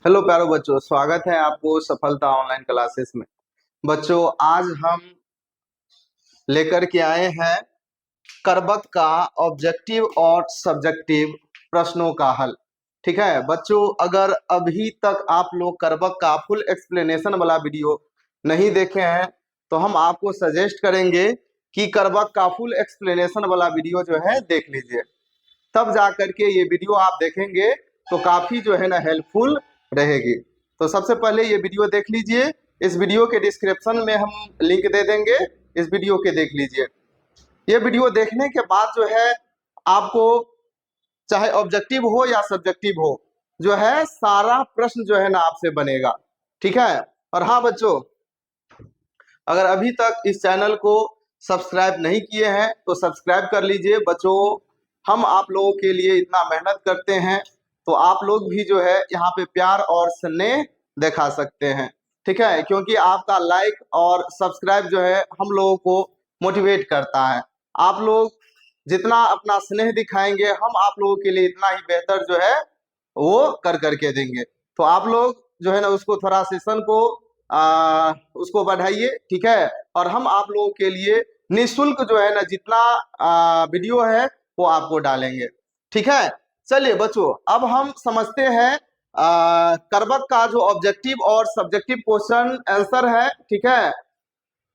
Hello प्यारो बच्चों, स्वागत है आपको सफलता ऑनलाइन क्लासेस में। बच्चों, आज हम लेकर के आए हैं करबत का ऑब्जेक्टिव और सब्जेक्टिव प्रश्नों का हल। ठीक है बच्चों, अगर अभी तक आप लोग करबत का फुल एक्सप्लेनेशन वाला वीडियो नहीं देखे हैं तो हम आपको सजेस्ट करेंगे कि करबत का फुल एक्सप्लेनेशन वाला वीडियो जो है देख लीजिए। तब जा करके ये वीडियो आप देखेंगे तो काफी जो है ना हेल्पफुल रहेगी। तो सबसे पहले ये वीडियो देख लीजिए। इस वीडियो के डिस्क्रिप्शन में हम लिंक दे देंगे, इस वीडियो के देख लीजिए। ये वीडियो देखने के बाद जो है आपको चाहे ऑब्जेक्टिव हो या सब्जेक्टिव हो जो है सारा प्रश्न जो है ना आपसे बनेगा। ठीक है। और हाँ बच्चों, अगर अभी तक इस चैनल को सब्सक्राइब नहीं किए हैं तो सब्सक्राइब कर लीजिए। बच्चों, हम आप लोगों के लिए इतना मेहनत करते हैं तो आप लोग भी जो है यहाँ पे प्यार और स्नेह दिखा सकते हैं। ठीक है, क्योंकि आपका लाइक और सब्सक्राइब जो है हम लोगों को मोटिवेट करता है। आप लोग जितना अपना स्नेह दिखाएंगे हम आप लोगों के लिए इतना ही बेहतर जो है वो कर करके देंगे। तो आप लोग जो है ना उसको थोड़ा सेशन को उसको बढ़ाइए। ठीक है, और हम आप लोगों के लिए निःशुल्क जो है ना जितना वीडियो है वो आपको डालेंगे। ठीक है, चलिए बच्चों, अब हम समझते हैं करबत का जो ऑब्जेक्टिव और सब्जेक्टिव क्वेश्चन आंसर है। ठीक है,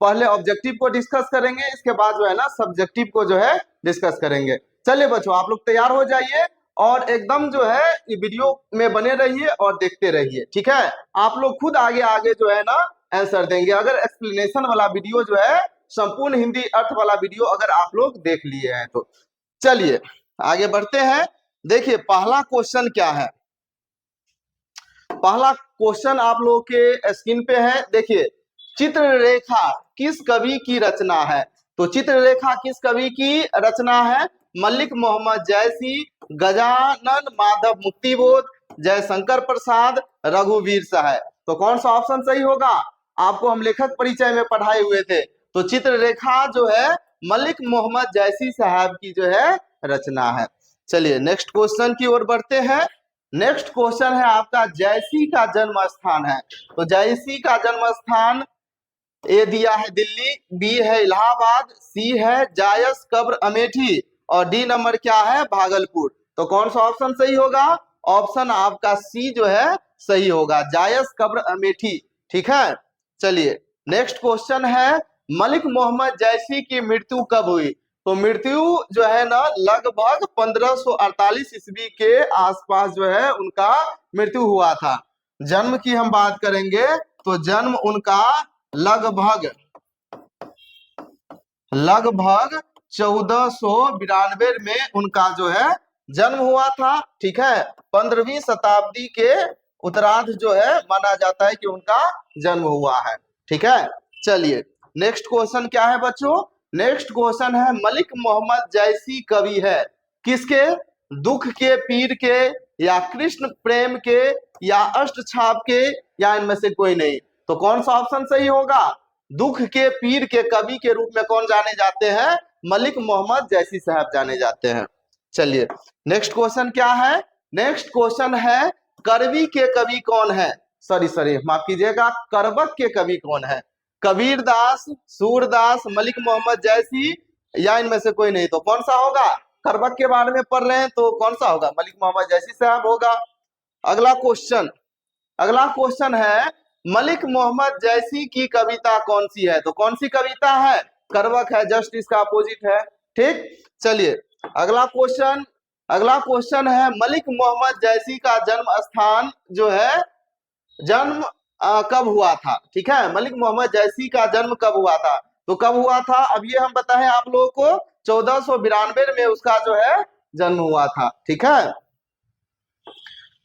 पहले ऑब्जेक्टिव को डिस्कस करेंगे, इसके बाद जो है ना सब्जेक्टिव को जो है डिस्कस करेंगे। चलिए बच्चों, आप लोग तैयार हो जाइए और एकदम जो है ये वीडियो में बने रहिए और देखते रहिए। ठीक है, आप लोग खुद आगे आगे जो है ना आंसर देंगे अगर एक्सप्लेनेशन वाला वीडियो जो है संपूर्ण हिंदी अर्थ वाला वीडियो अगर आप लोग देख लिए हैं तो। चलिए आगे बढ़ते हैं। देखिए पहला क्वेश्चन क्या है। पहला क्वेश्चन आप लोगों के स्क्रीन पे है। देखिए, चित्ररेखा किस कवि की रचना है? तो चित्ररेखा किस कवि की रचना है? मलिक मोहम्मद जैसी, गजानन माधव मुक्तिबोध, जयशंकर प्रसाद, रघुवीर सहाय। तो कौन सा ऑप्शन सही होगा? आपको हम लेखक परिचय में पढ़ाए हुए थे। तो चित्ररेखा जो है मलिक मोहम्मद जैसी साहब की जो है रचना है। चलिए नेक्स्ट क्वेश्चन की ओर बढ़ते हैं। नेक्स्ट क्वेश्चन है आपका, जयसी का जन्म स्थान है। तो जयसी का जन्म स्थान ए दिया है दिल्ली, बी है इलाहाबाद, सी है जायस कब्र अमेठी और डी नंबर क्या है भागलपुर। तो कौन सा ऑप्शन सही होगा? ऑप्शन आपका सी जो है सही होगा, जायस कब्र अमेठी। ठीक है, चलिए नेक्स्ट क्वेश्चन है, मलिक मोहम्मद जैसी की मृत्यु कब हुई? तो मृत्यु जो है ना लगभग 1548 ईस्वी के आसपास जो है उनका मृत्यु हुआ था। जन्म की हम बात करेंगे तो जन्म उनका लगभग 1492 में उनका जो है जन्म हुआ था। ठीक है, 15वीं शताब्दी के उत्तरार्ध जो है माना जाता है कि उनका जन्म हुआ है। ठीक है, चलिए नेक्स्ट क्वेश्चन क्या है बच्चों? नेक्स्ट क्वेश्चन है, मलिक मोहम्मद जैसी कवि है किसके? दुख के, पीर के, या कृष्ण प्रेम के, या अष्टछाप के, या इनमें से कोई नहीं। तो कौन सा ऑप्शन सही होगा? दुख के, पीर के कवि के रूप में कौन जाने जाते हैं? मलिक मोहम्मद जैसी साहब जाने जाते हैं। चलिए नेक्स्ट क्वेश्चन क्या है? नेक्स्ट क्वेश्चन है, करवी के कवि कौन है? सॉरी माफ कीजिएगा, करबत के कवि कौन है? कबीर दास, सूरदास, मलिक मोहम्मद जैसी, या इनमें से कोई नहीं। तो कौन सा होगा? करबत के बारे में पढ़ रहे हैं तो कौन सा होगा? मलिक मोहम्मद जैसी साहब होगा। अगला क्वेश्चन है, मलिक मोहम्मद जैसी की कविता कौन सी है? तो कौन सी कविता है? करबत है, जस्ट इसका अपोजिट है। ठीक, चलिए अगला क्वेश्चन है, मलिक मोहम्मद जैसी का जन्म स्थान जो है जन्म कब हुआ था? ठीक है, मलिक मोहम्मद जैसी का जन्म कब हुआ था? तो कब हुआ था अब ये हम बताएं आप लोगों को, 1492 में उसका जो है जन्म हुआ था। ठीक है,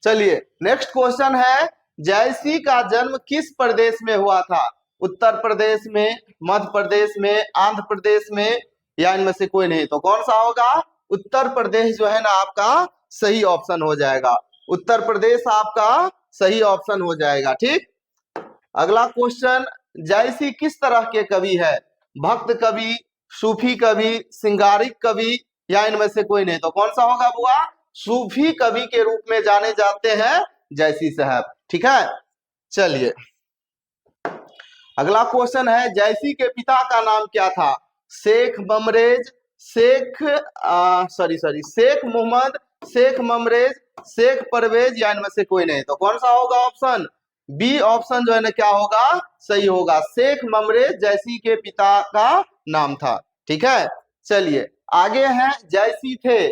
चलिए नेक्स्ट क्वेश्चन है, जयसी का जन्म किस प्रदेश में हुआ था? उत्तर प्रदेश में, मध्य प्रदेश में, आंध्र प्रदेश में, या इनमें से कोई नहीं। तो कौन सा होगा? उत्तर प्रदेश जो है ना आपका सही ऑप्शन हो जाएगा। उत्तर प्रदेश आपका सही ऑप्शन हो जाएगा। ठीक, अगला क्वेश्चन, जयसी किस तरह के कवि है? भक्त कवि, सूफी कवि, सिंगारिक कवि, या इनमें से कोई नहीं। तो कौन सा होगा बुआ? सूफी कवि के रूप में जाने जाते हैं जयसी साहब। ठीक है, चलिए अगला क्वेश्चन है, जैसी के पिता का नाम क्या था? शेख ममरेज, शेख मोहम्मद, शेख ममरेज, शेख परवेज, या इनमें से कोई नहीं। तो कौन सा होगा ऑप्शन बी? ऑप्शन जो है ना क्या होगा, सही होगा। शेख ममरेज जैसी के पिता का नाम था। ठीक है, चलिए आगे हैं, जैसी थे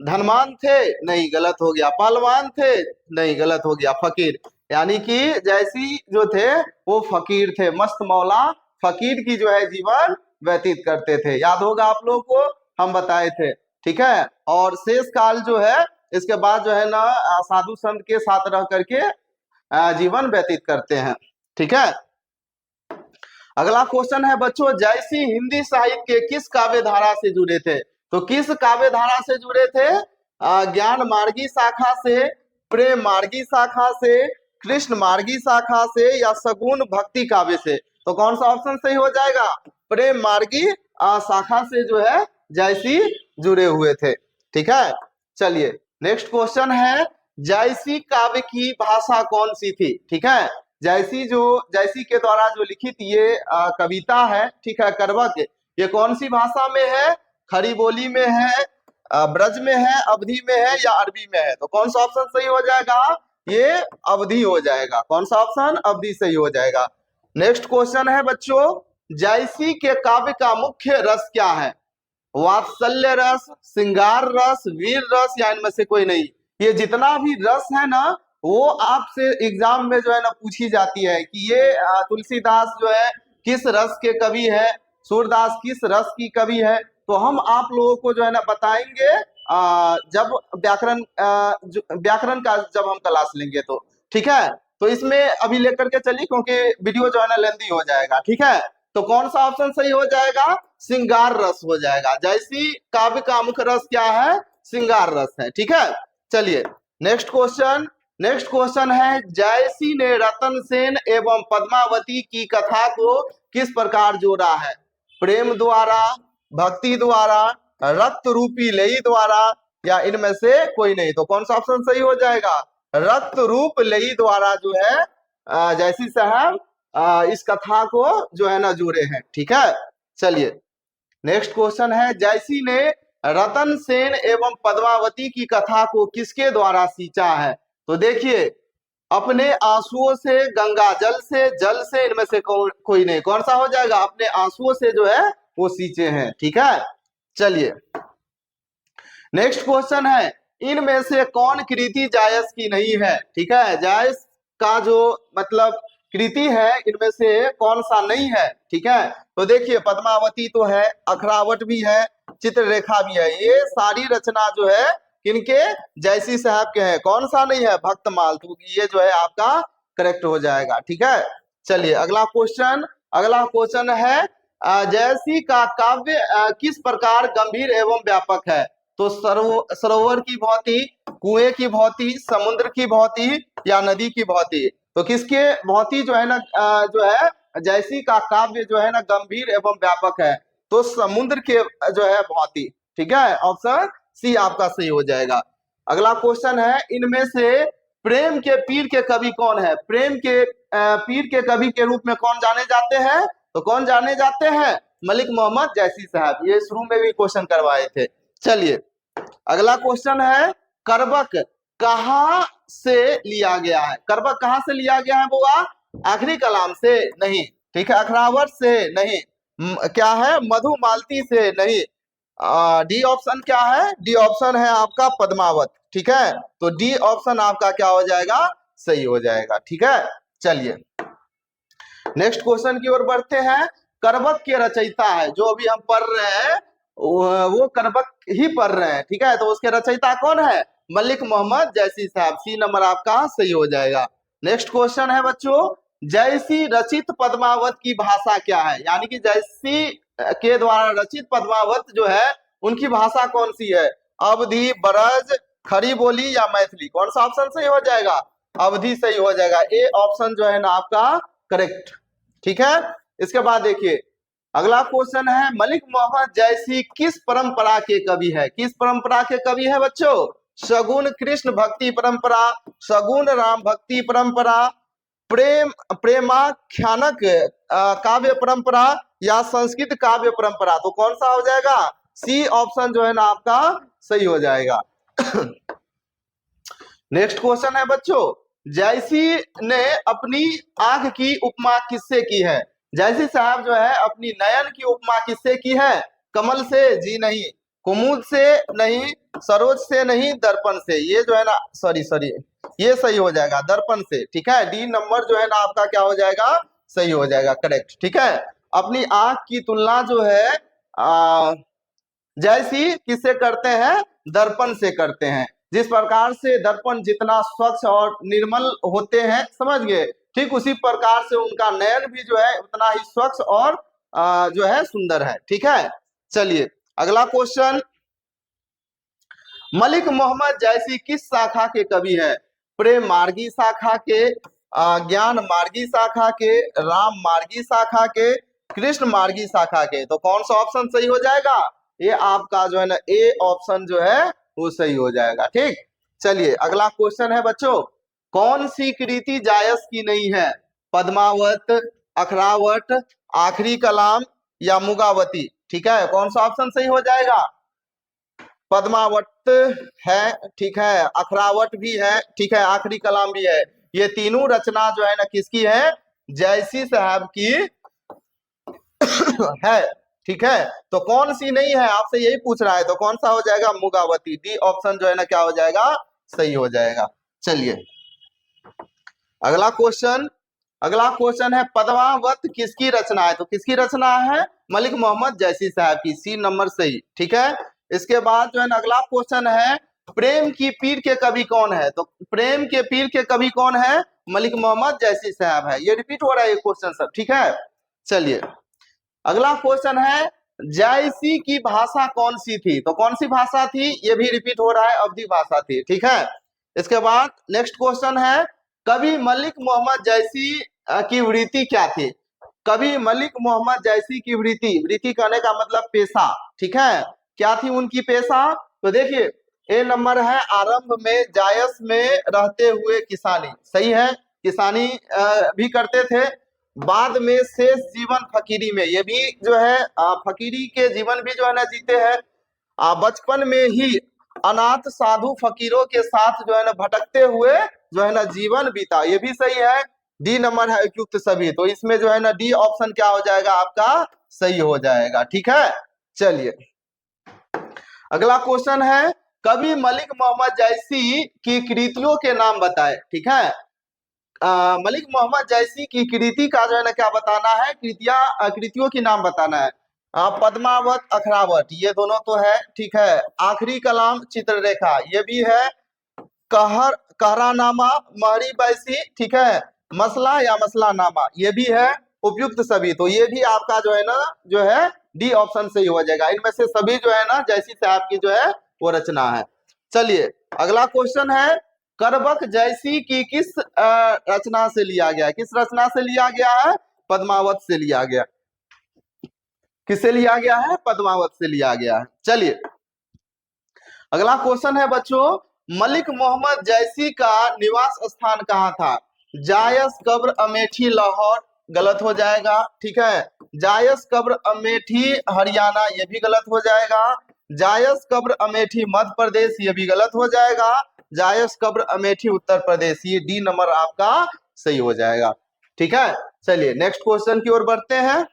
धनवान थे? नहीं, गलत हो गया। पहलवान थे? नहीं, गलत हो गया। फकीर, यानी कि जैसी जो थे वो फकीर थे, मस्त मौला फकीर की जो है जीवन व्यतीत करते थे। याद होगा आप लोगों को, हम बताए थे। ठीक है, और शेष काल जो है इसके बाद जो है ना साधु संत के साथ रह करके जीवन व्यतीत करते हैं। ठीक है, अगला क्वेश्चन है बच्चों, जैसी हिंदी साहित्य के किस काव्य धारा से जुड़े थे? तो किस काव्य धारा से जुड़े थे? ज्ञान मार्गी शाखा से, प्रेम मार्गी शाखा से, कृष्ण मार्गी शाखा से, या सगुण भक्ति काव्य से? तो कौन सा ऑप्शन सही हो जाएगा? प्रेम मार्गी शाखा से जो है जैसी जुड़े हुए थे। ठीक है, चलिए नेक्स्ट क्वेश्चन है, जैसी काव्य की भाषा कौन सी थी? ठीक है, जैसी के द्वारा जो लिखित ये कविता है, ठीक है, करवक, ये कौन सी भाषा में है? खड़ी बोली में है, ब्रज में है, अवधी में है, या अरबी में है? तो कौन सा ऑप्शन सही हो जाएगा? ये अवधी हो जाएगा। कौन सा ऑप्शन? अवधी सही हो जाएगा। नेक्स्ट क्वेश्चन है बच्चों, जैसी के काव्य का मुख्य रस क्या है? वात्सल्य रस, श्रृंगार रस, वीर रस, या इनमें से कोई नहीं? ये जितना भी रस है ना वो आपसे एग्जाम में जो है ना पूछी जाती है कि ये तुलसीदास जो है किस रस के कवि है, सूरदास किस रस की कवि है। तो हम आप लोगों को जो है ना बताएंगे जब व्याकरण का जब हम क्लास लेंगे तो। ठीक है, तो इसमें अभी लेकर के चलिए क्योंकि वीडियो जो है ना लेंदी हो जाएगा। ठीक है, तो कौन सा ऑप्शन सही हो जाएगा? श्रृंगार रस हो जाएगा। जैसी काव्य का मुख्य रस क्या है? श्रृंगार रस है। ठीक है, चलिए नेक्स्ट क्वेश्चन है, जयसी ने रतन सेन एवं पद्मावती की कथा को किस प्रकार जोड़ा है? प्रेम द्वारा, भक्ति द्वारा, रक्त रूपी लेई द्वारा, या इनमें से कोई नहीं? तो कौन सा ऑप्शन सही हो जाएगा? रक्त रूप लेई द्वारा जो है जयसी साहब इस कथा को जो है ना जोड़े हैं। ठीक है, चलिए नेक्स्ट क्वेश्चन है, जयसी ने रतन सेन एवं पद्मावती की कथा को किसके द्वारा सींचा है? तो देखिए, अपने आंसुओं से, गंगा जल से, इनमें से कोई नहीं। कौन सा हो जाएगा? अपने आंसुओं से जो है वो सींचे हैं। ठीक है, चलिए नेक्स्ट क्वेश्चन है, इनमें से कौन कृति जायस की नहीं है? ठीक है, जायस का जो मतलब कृति है इनमें से कौन सा नहीं है? ठीक है, तो देखिए पद्मावती तो है, अखरावट भी है, चित्ररेखा भी है, ये सारी रचना जो है किनके? जयसी साहब के हैं। कौन सा नहीं है? भक्तमाल। तो ये जो है आपका करेक्ट हो जाएगा। ठीक है, चलिए अगला क्वेश्चन है, जयसी का काव्य किस प्रकार गंभीर एवं व्यापक है? तो सरोवर की भांति, कुएं की भांति, समुद्र की भांति, या नदी की भांति? तो किसके भांति जो है ना जो है जयसी का काव्य जो है ना गंभीर एवं व्यापक है? तो समुद्र के जो है भांति। ठीक है, ऑप्शन सी आपका सही हो जाएगा। अगला क्वेश्चन है, इनमें से प्रेम के पीर के कवि कौन है? प्रेम के पीर के कवि के रूप में कौन जाने जाते हैं? तो कौन जाने जाते हैं? मलिक मोहम्मद जैसी साहब। ये शुरू में भी क्वेश्चन करवाए थे। चलिए अगला क्वेश्चन है, करबक कहां से लिया गया है? करबक कहां से लिया गया है बुआ? आखिरी कलाम से नहीं, ठीक है, अखरावट से नहीं, क्या है? मधुमालती से नहीं। डी ऑप्शन क्या है? डी ऑप्शन है आपका पद्मावत। ठीक है, तो डी ऑप्शन आपका क्या हो जाएगा? सही हो जाएगा। ठीक है, चलिए नेक्स्ट क्वेश्चन की ओर बढ़ते हैं। करबक के रचयिता है जो अभी हम पढ़ रहे हैं वो करबक ही पढ़ रहे हैं। ठीक है, तो उसके रचयिता कौन है? मलिक मोहम्मद जैसी साहब। सी नंबर आपका सही हो जाएगा। नेक्स्ट क्वेश्चन है बच्चों, जैसी रचित पद्मावत की भाषा क्या है? यानी कि जैसी के द्वारा रचित पद्मावत जो है उनकी भाषा कौन सी है? अवधी, ब्रज, खड़ी बोली, या मैथिली? कौन सा ऑप्शन सही हो जाएगा? अवधी सही हो जाएगा। ए ऑप्शन जो है ना आपका करेक्ट। ठीक है, इसके बाद देखिए अगला क्वेश्चन है, मलिक मोहम्मद जैसी किस परंपरा के कवि है? किस परंपरा के कवि है बच्चों? सगुण कृष्ण भक्ति परंपरा, सगुण राम भक्ति परंपरा, प्रेमाख्यानक काव्य परंपरा या संस्कृत काव्य परंपरा। तो कौन सा हो जाएगा? सी ऑप्शन जो है ना आपका सही हो जाएगा। नेक्स्ट क्वेश्चन है बच्चों, जैसी ने अपनी आंख की उपमा किससे की है? जैसी साहब जो है अपनी नयन की उपमा किससे की है? कमल से? जी नहीं। कुमुद से? नहीं। सरोज से? नहीं। दर्पण से? ये जो है ना, सॉरी सॉरी, ये सही हो जाएगा, दर्पण से। ठीक है, डी नंबर जो है ना आपका क्या हो जाएगा? सही हो जाएगा, करेक्ट। ठीक है, अपनी आंख की तुलना जो है जैसी किससे करते हैं? दर्पण से करते हैं। जिस प्रकार से दर्पण जितना स्वच्छ और निर्मल होते हैं, समझ गए, ठीक उसी प्रकार से उनका नयन भी जो है उतना ही स्वच्छ और जो है सुंदर है। ठीक है, चलिए अगला क्वेश्चन, मलिक मोहम्मद जैसी किस शाखा के कवि है? प्रेम मार्गी शाखा के, ज्ञान मार्गी शाखा के, राम मार्गी शाखा के, कृष्ण मार्गी शाखा के। तो कौन सा ऑप्शन सही हो जाएगा? ये आपका जो है ना ए ऑप्शन जो है वो सही हो जाएगा। ठीक, चलिए अगला क्वेश्चन है बच्चों, कौन सी कृति जायस की नहीं है? पद्मावत, अखरावट, आखिरी कलाम या मुगावती? ठीक है, कौन सा ऑप्शन सही हो जाएगा? पद्मावत है, ठीक है, अखरावट भी है, ठीक है, आखिरी कलाम भी है। ये तीनों रचना जो है ना किसकी है? जैसी साहब की है। ठीक है, तो कौन सी नहीं है आपसे यही पूछ रहा है, तो कौन सा हो जाएगा? मुगावती। डी ऑप्शन जो है ना क्या हो जाएगा? सही हो जाएगा। चलिए अगला क्वेश्चन, अगला क्वेश्चन है पद्मावत किसकी रचना है? तो किसकी रचना है? मलिक मोहम्मद जैसी साहब की, सी नंबर सही। ठीक है, इसके बाद जो है ना अगला क्वेश्चन है, प्रेम की पीर के कवि कौन है? तो प्रेम के पीर के कवि कौन है? मलिक मोहम्मद जैसी साहब है। ये रिपीट हो रहा है ये क्वेश्चन सब। ठीक है, चलिए अगला क्वेश्चन है, जैसी की भाषा कौन सी थी? तो कौन सी भाषा थी? ये भी रिपीट हो रहा है, अवधी भाषा थी। ठीक है, इसके बाद नेक्स्ट क्वेश्चन है, कवि मलिक मोहम्मद जैसी की वृत्ति क्या थी? कवि मलिक मोहम्मद जैसी की वृत्ति, वृत्ति कहने का मतलब पेशा। ठीक है, क्या थी उनकी पेशा? तो देखिए ए नंबर है, आरंभ में जायस में रहते हुए किसानी, सही है, किसानी भी करते थे। बाद में शेष जीवन फकीरी में, ये भी जो है फकीरी के जीवन भी जो है ना जीते हैं। बचपन में ही अनाथ साधु फकीरों के साथ जो है ना भटकते हुए जो है ना जीवन बीता, ये भी सही है। डी नंबर है उपयुक्त सभी, तो इसमें जो है ना डी ऑप्शन क्या हो जाएगा आपका? सही हो जाएगा। ठीक है, चलिए अगला क्वेश्चन है, कवि मलिक मोहम्मद जैसी की कृतियों के नाम बताए। ठीक है, मलिक मोहम्मद जैसी की कृति का जो है ना क्या बताना है? कृतियों की नाम बताना है। पद्मावत, अखरावत, ये दोनों तो है। ठीक है, आखिरी कलाम, चित्ररेखा, ये भी है। कहरानामा, महरी बैसी, ठीक है, मसला या मसलानामा, ये भी है। उपयुक्त सभी, तो ये भी आपका जो है ना जो है डी ऑप्शन सही हो जाएगा। इनमें से सभी जो है ना जैसी साहब की जो है वो रचना है। चलिए अगला क्वेश्चन है, करबक जैसी की किस रचना से लिया गया है? किस रचना से लिया गया है? पद्मावत से लिया गया। किससे लिया गया है? पद्मावत से लिया गया है। चलिए अगला क्वेश्चन है बच्चों, मलिक मोहम्मद जैसी का निवास स्थान कहाँ था? जायस कब्र अमेठी लाहौर, गलत हो जाएगा। ठीक है, जायस कब्र अमेठी हरियाणा, ये भी गलत हो जाएगा। जायस कब्र अमेठी मध्य प्रदेश, ये भी गलत हो जाएगा। जायस कब्र अमेठी उत्तर प्रदेश, ये डी नंबर आपका सही हो जाएगा। ठीक है, चलिए नेक्स्ट क्वेश्चन की ओर बढ़ते हैं।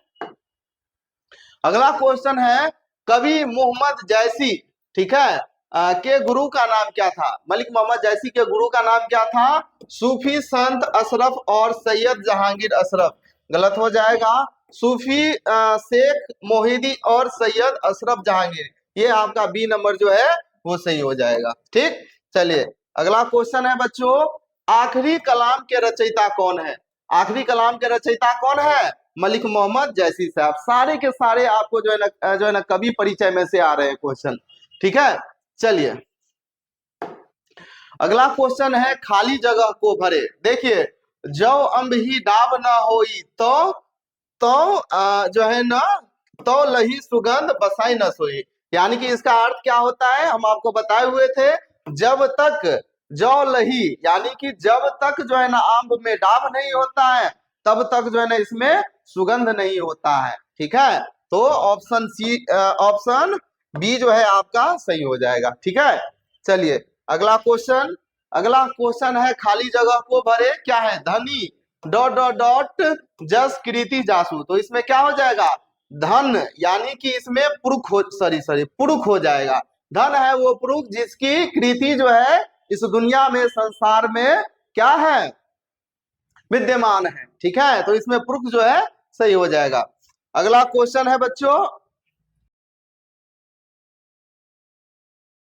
अगला क्वेश्चन है, कवि मोहम्मद जैसी, ठीक है, के गुरु का नाम क्या था? मलिक मोहम्मद जैसी के गुरु का नाम क्या था? सूफी संत अशरफ और सैयद जहांगीर अशरफ, गलत हो जाएगा। सूफी शेख मोहिदी और सैयद अशरफ जहांगीर, ये आपका बी नंबर जो है वो सही हो जाएगा। ठीक, चलिए अगला क्वेश्चन है बच्चों, आखिरी कलाम के रचयिता कौन है? आखिरी कलाम के रचयिता कौन है? मलिक मोहम्मद जैसी साहब। सारे के सारे आपको जो है ना कवि परिचय में से आ रहे हैं क्वेश्चन। ठीक है, चलिए अगला क्वेश्चन है, खाली जगह को भरे। देखिए, जो अम्ब ही डाब ना होई तो जो है ना तो लही सुगंध बसाई न सोई, यानी कि इसका अर्थ क्या होता है? हम आपको बताए हुए थे, जब तक जौ लही, यानी कि जब तक जो है ना आम में डाब नहीं होता है तब तक जो है ना इसमें सुगंध नहीं होता है। ठीक है, तो ऑप्शन सी, ऑप्शन बी जो है आपका सही हो जाएगा। ठीक है, चलिए अगला क्वेश्चन। अगला क्वेश्चन है खाली जगह को भरे, क्या है, धनी डॉट डॉट डॉट जस कृति जासु। तो इसमें क्या हो जाएगा, धन, यानी कि इसमें पुरुष हो, सॉरी पुरुष हो जाएगा। धन है वो पुरुष जिसकी कृति जो है इस दुनिया में, संसार में क्या है, विद्यमान है। ठीक है, तो इसमें पुरुष जो है सही हो जाएगा। अगला क्वेश्चन है बच्चों,